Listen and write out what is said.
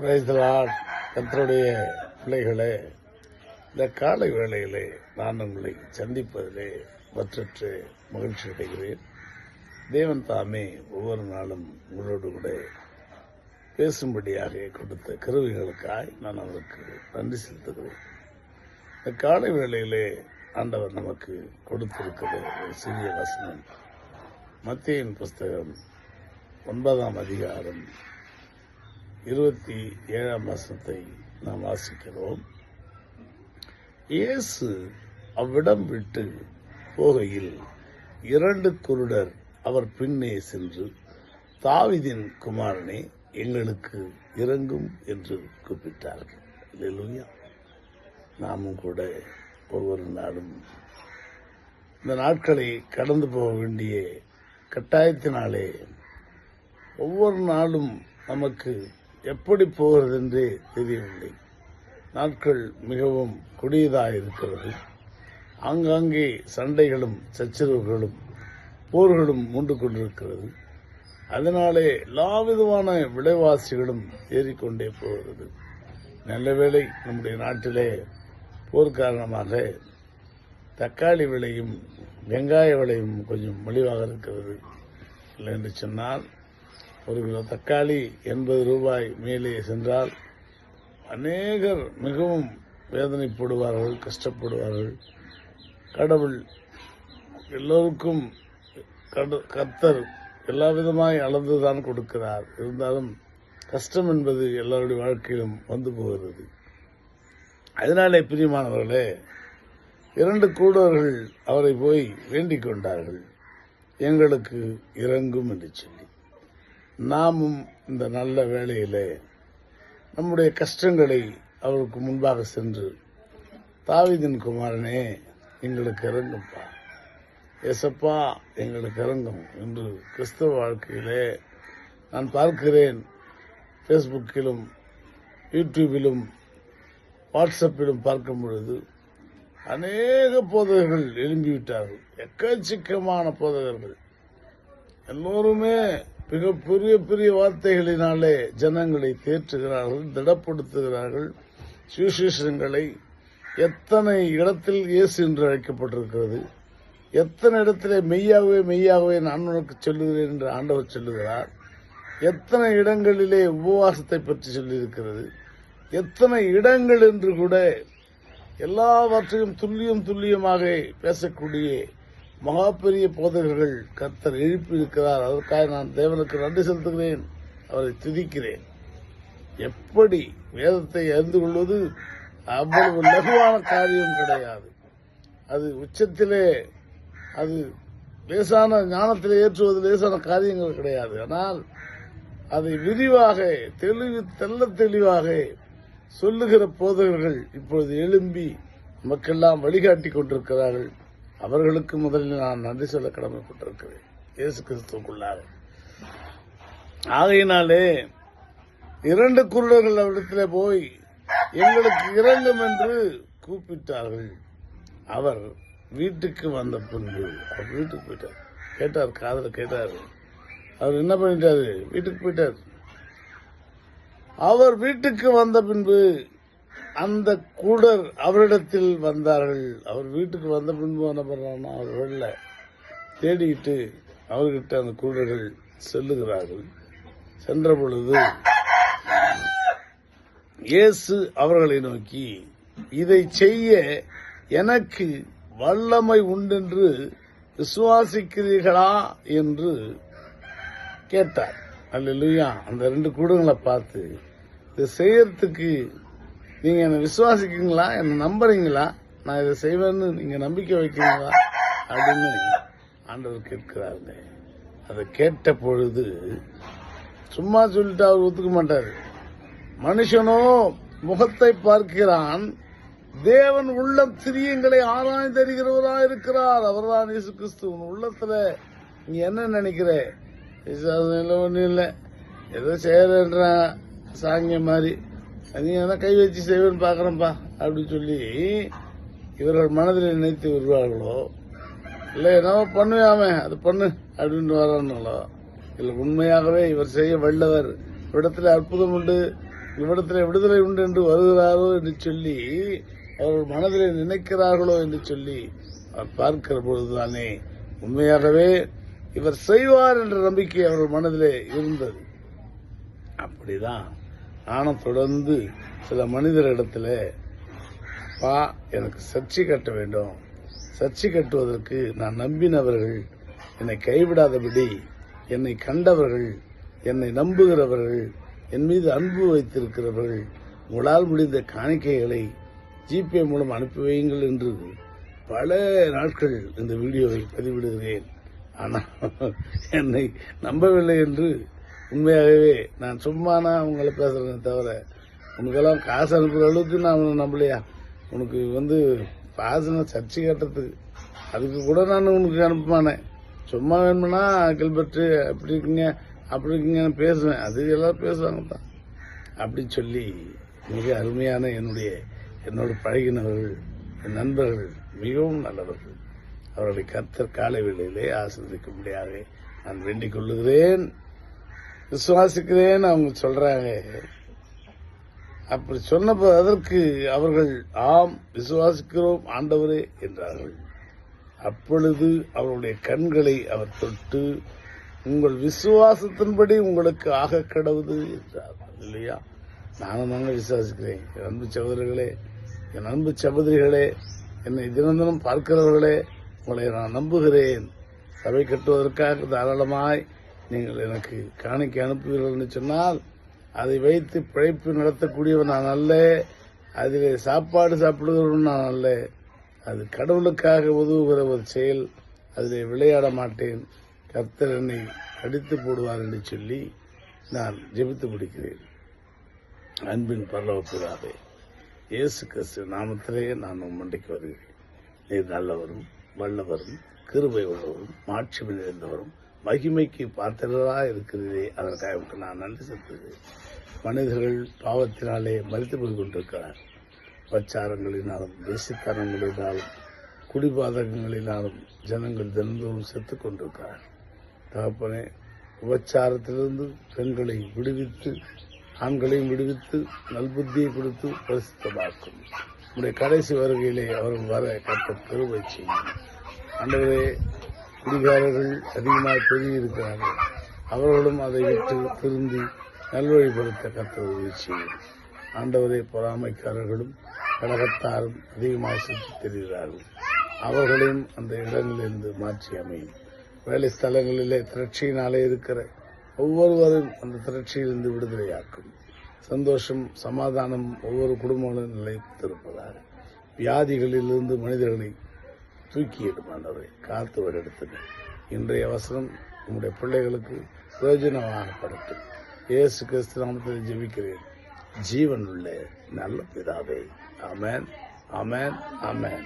Praise the Lord. கர்த்தருடைய பிள்ளைகளே, இந்த காலை வேளையிலே நான் உங்களை சந்திப்பதிலே மற்றற்ற மகிழ்ச்சி அடைகிறேன். தேவன் தாமே ஒவ்வொரு நாளும் உங்களோடு கூட பேசும்படியாக கொடுத்த கிருபைகளுக்காய் நான் அவருக்கு நன்றி செலுத்துகிறேன். இந்த காலை வேளையிலே ஆண்டவர் நமக்கு கொடுத்திருக்கிற ஒரு சிறிய வசனம் மத்தேயுவின் புஸ்தகம் 9ஆம் அதிகாரம் 27ஆம் வசனத்தை நாம் வாசிக்கிறோம். இயேசு அவ்விடம் விட்டு போகையில் 2 குருடர் அவர் பின்னே சென்று, தாவீதின் குமாரனே, எங்களுக்கு இரங்கும் என்று கூப்பிட்டார்கள். அல்லேலூயா. நாமும் கூட ஒவ்வொரு நாளும் இந்த நாட்களை கடந்து போக வேண்டிய கட்டாயத்தினாலே ஒவ்வொரு நாளும் நமக்கு எப்படி போகிறது என்றே தெரியவில்லை. நாட்கள் மிகவும் கொடியதாக இருக்கிறது. ஆங்காங்கே சண்டைகளும் சச்சரவுகளும் போர்களும் மூண்டு கொண்டிருக்கிறது. அதனாலே எல்லாவிதமான விலைவாசிகளும் ஏறிக்கொண்டே போகிறது. நல்ல வேளை நம்முடைய நாட்டிலே போர் காரணமாக தக்காளி விலையும் வெங்காய விலையும் கொஞ்சம் மலிவாக இருக்கிறது. இல்லை என்று சொன்னால், 1 கிலோ தக்காளி 80 ரூபாய் மேலே சென்றால் அநேகர் மிகவும் வேதனைப்படுவார்கள், கஷ்டப்படுவார்கள். கடவுள் எல்லோருக்கும் கர்த்தர் எல்லா விதமாய் அளந்துதான் கொடுக்கிறார். இருந்தாலும் கஷ்டம் என்பது எல்லாருடைய வாழ்க்கையிலும் வந்து போகிறது. அதனாலே பிரியமானவர்களே, 2 கூடவர்கள் அவரை போய் வேண்டிக் கொண்டார்கள், எங்களுக்கு இரங்கும் என்று சொல்லி. நாமும் இந்த நல்ல வேளையிலே நம்முடைய கஷ்டங்களை அவருக்கு முன்பாக சென்று, தாவீதின் குமாரனே, எங்களுக்கு இறங்கும்பா, ஏசப்பா எங்களுக்கு இறங்கும் என்று கிறிஸ்தவ வாழ்க்கையிலே நான் பார்க்கிறேன். ஃபேஸ்புக்கிலும் யூடியூபிலும் வாட்ஸ்அப்பிலும் பார்க்கும் பொழுது அநேக போதகர்கள் எழும்பிவிட்டார்கள். எக்கச்சக்கமான போதகர்கள் எல்லோருமே மிக பெரிய பெரிய வார்த்தைகளினாலே ஜனங்களை தேற்றுகிறார்கள், திடப்படுத்துகிறார்கள். சுவிசேஷங்களை எத்தனை இடத்தில் இயேசு என்று அழைக்கப்பட்டிருக்கிறது, எத்தனை இடத்திலே மெய்யாகவே மெய்யாகவே நான் உனக்கு சொல்லுகிறேன் என்று ஆண்டவர் சொல்லுகிறார், எத்தனை இடங்களிலே உபவாசத்தை பற்றி சொல்லியிருக்கிறது, எத்தனை இடங்கள் என்று கூட எல்லாவற்றையும் துல்லியமாக பேசக்கூடிய மகா பெரிய போதகர்கள் கர்த்தர் எழுப்பியிருக்கிறார். அதற்காக நான் தேவனுக்கு நன்றி செலுத்துகிறேன், அவரை துதிக்கிறேன். எப்படி வேதத்தை அறிந்து கொள்வது அவ்வளவு லகுவான காரியம் கிடையாது. அது உச்சத்திலே, அது லேசான ஞானத்திலே ஏற்றுவது லேசான காரியங்கள் கிடையாது. ஆனால் அதை விரிவாக தெள்ள தெளிவாக சொல்லுகிற போதகர்கள் இப்பொழுது எழும்பி நமக்கெல்லாம் வழிகாட்டி கொண்டிருக்கிறார்கள். அவர்களுக்கு முதலில் நான் நன்றி சொல்ல கடமைப்பட்டிருக்கிறேன், இயேசு கிறிஸ்துவுக்குள்ளாக. ஆகையினாலே 2 குருடர்கள் அவரிடத்திலே போய் எங்களுக்கு இரங்கும் என்று கூப்பிட்டார்கள். அவர் வீட்டுக்கு வந்த பின்பு, அவர் வீட்டுக்கு போயிட்டார். கேட்டார், காதல கேட்டார். அவர் என்ன பண்ணிட்டாரு? வீட்டுக்கு போயிட்டார். அவர் வீட்டுக்கு வந்த பின்பு அந்த கூடர் அவரிடத்தில் வந்தார்கள். அவர் வீட்டுக்கு வந்த பின்பு என்ன பண்றாங்கன்னா, அவர் வெளில தேடிட்டு அவர்கிட்ட அந்த கூடர்கள் செல்லுகிறார்கள். சென்ற பொழுது இயேசு அவர்களை நோக்கி, இதை செய்ய எனக்கு வல்லமை உண்டென்று விசுவாசிக்கிறீர்களா என்று கேட்டார். அல்லேலூயா. அந்த 2 கூடங்களை பார்த்து, இதை செய்யறதுக்கு நீங்க என்ன விசுவாசிக்கிறீங்களா, என்ன நம்புறீங்களா, நான் இதை செய்வேன்னு நீங்க நம்பிக்கை வைக்கிறீங்களா அப்படின்னு ஆண்டவர் கேட்கிறாருங்க. அதை கேட்ட பொழுது சும்மா சொல்லிட்டு அவர் ஒத்துக்க மாட்டாரு. மனுஷனோ முகத்தை பார்க்கிறான், தேவன் உள்ள திரியங்களை ஆராய்ந்தறிகிறவராக இருக்கிறார். அவர்தான் இயேசு கிறிஸ்து. உன் உள்ளத்துல நீ என்ன நினைக்கிற? ஒன்றும் இல்லை, ஏதோ செய்யறன்ற சாங்கிய மாதிரி, நீ என்ன கை வச்சு செய்வேன்னு பாக்குறேன்பா அப்படின்னு சொல்லி இவர்கள் மனதில் நினைத்து வருவார்களோ, இல்லை என்னவோ பண்ணுவாமே அது பண்ணு அப்படின்னு வரானுங்களோ, இல்லை உண்மையாகவே இவர் செய்ய வல்லவர், இடத்துல அற்புதம் உண்டு, இவ்விடத்தில் விடுதலை உண்டு என்று வருகிறாரோ என்று சொல்லி அவர்கள் மனதிலே நினைக்கிறார்களோ என்று சொல்லி அவர் பார்க்கிற பொழுதுதானே உண்மையாகவே இவர் செய்வார் என்ற நம்பிக்கை அவர்கள் மனதிலே இருந்தது. அப்படிதான் நானும் தொடர்ந்து சில மனிதரிடத்துல எனக்கு சர்ச்சை கட்ட வேண்டும், சர்ச்சை கட்டுவதற்கு நான் நம்பினவர்கள், என்னை கைவிடாதபடி என்னை கண்டவர்கள், என்னை நம்புகிறவர்கள், என் மீது அன்பு வைத்திருக்கிறவர்கள், உங்களால் முடிந்த காணிக்கைகளை ஜிபே மூலம் அனுப்பி வையுங்கள் என்று பல நாட்கள் இந்த வீடியோவை பதிவிடுகிறேன். ஆனால் என்னை நம்பவில்லை என்று உண்மையாகவே நான் சும்மானா உங்களை பேசுறேன் தவிர, உனக்கெல்லாம் காசு அனுப்புகிற அளவுக்கு நான் உன்னை நம்பலையா, உனக்கு பாசன சர்ச்சை கட்டுறதுக்கு அதுக்கு கூட நான் உனக்கு அனுப்புமானேன், சும்மா வேணும்னா கில்பர்ட் அப்படி இருக்கீங்கன்னு பேசுவேன், அது எல்லாரும் பேசுவாங்க தான் அப்படின்னு சொல்லி மிக அருமையான என்னோடு பழகினவர்கள், என் நண்பர்கள் மிகவும் நல்லவர்கள். அவர்களை கர்த்தர் காலை வேளையிலே ஆசீர்வதிக்கும்படியாக நான் வேண்டிக் கொள்ளுகிறேன், விசுவாசிக்கிறேன். அவங்க சொல்றாங்க. அப்படி சொன்னப்போ அதற்கு அவர்கள் ஆம் விசுவாசிக்கிறோம் ஆண்டவரே என்றார்கள். அப்பொழுது அவருடைய கண்களை அவர் தொட்டு, உங்கள் விசுவாசத்தின்படி உங்களுக்கு ஆக கடவுது என்றார். இல்லையா? நானும் தாங்க விசுவாசிக்கிறேன். என் அன்பு சகோதரர்களே, என் அன்பு சகோதரிகளே, என்னை தினந்தனம் பார்க்கிறவர்களே, உங்களை நான் நம்புகிறேன். சபை கட்டுவதற்காக தாராளமாய் நீங்கள் எனக்கு காணிக்கை அனுப்புவீர்கள் என்று சொன்னால் அதை வைத்து பிழைப்பு நடத்தக்கூடியவன் நான் அல்ல, அதிலே சாப்பாடு சாப்பிடுகிறவன் நான் அல்ல. அது கடவுளுக்காக உதவுகிற ஒரு செயல், அதிலே விளையாட மாட்டேன். கர்த்தர் என்னை அடித்து போடுவார் என்று சொல்லி நான் ஜெபித்து முடிக்கிறேன். அன்பின் பரலோக பிதாவே, இயேசு கிறிஸ்து நாமத்திலே நான் மண்டைக்கு வருகிறேன். நீர் நல்லவரும் வல்லவரும் கிருபை உள்ளவரும் மாட்சிமை நிறைந்தவரும் மகிமைக்கு பாத்திரராக இருக்கிறதே, அதற்காக நான் நன்றி செலுத்துகிறேன். மனிதர்கள் பாவத்தினாலே மரித்து போய் கொண்டிருக்கிறார். பிரச்சாரங்களினாலும் தேசிக்காரங்களினாலும் குடிபாதகங்களினாலும் ஜனங்கள் தினந்தோறும் செத்துக் கொண்டிருக்கிறார். தகப்பனே, விபச்சாரத்திலிருந்து பெண்களை விடுவித்து ஆண்களையும் விடுவித்து நல்புத்தியை கொடுத்து பரிசுத்தமாக்கும். உடைய கடைசி வருகையிலே அவர்கள் வர கர்த்தர் கிருபை செய்யும். ஆண்டவரே, குடிகாரர்கள் அதிகமாக பெருகியிருக்கிறார்கள். அவர்களும் அதை விட்டு திருந்தி நல்வழிப்படுத்த கர்த்தர் உதவி செய்யும். ஆண்டவரே, பொறாமைக்காரர்களும் கழகத்தாரும் அதிகமாக சுற்றி தெரிகிறார்கள். அவர்களையும் அந்த இடங்களிலிருந்து மாற்றி அமையும். வேலை ஸ்தலங்களிலே திரட்சியினாலே இருக்கிற ஒவ்வொருவரும் அந்த திரட்சியிலிருந்து விடுதலையாக்கும். சந்தோஷம் சமாதானம் ஒவ்வொரு குடும்பங்களும் நிலைத்திருப்பதாக. வியாதிகளிலிருந்து மனிதர்களை தூக்கியிடும் ஆண்டவரை காத்து வழிநடத்துங்கள். இன்றைய வசனம் உங்களுடைய பிள்ளைகளுக்கு பிரயோஜனமாகப்படட்டும். இயேசு கிறிஸ்து நாமத்தில் ஜெபிக்கிறேன், ஜீவன் உள்ள நல்ல பிதாவே. ஆமென், ஆமென், ஆமென்.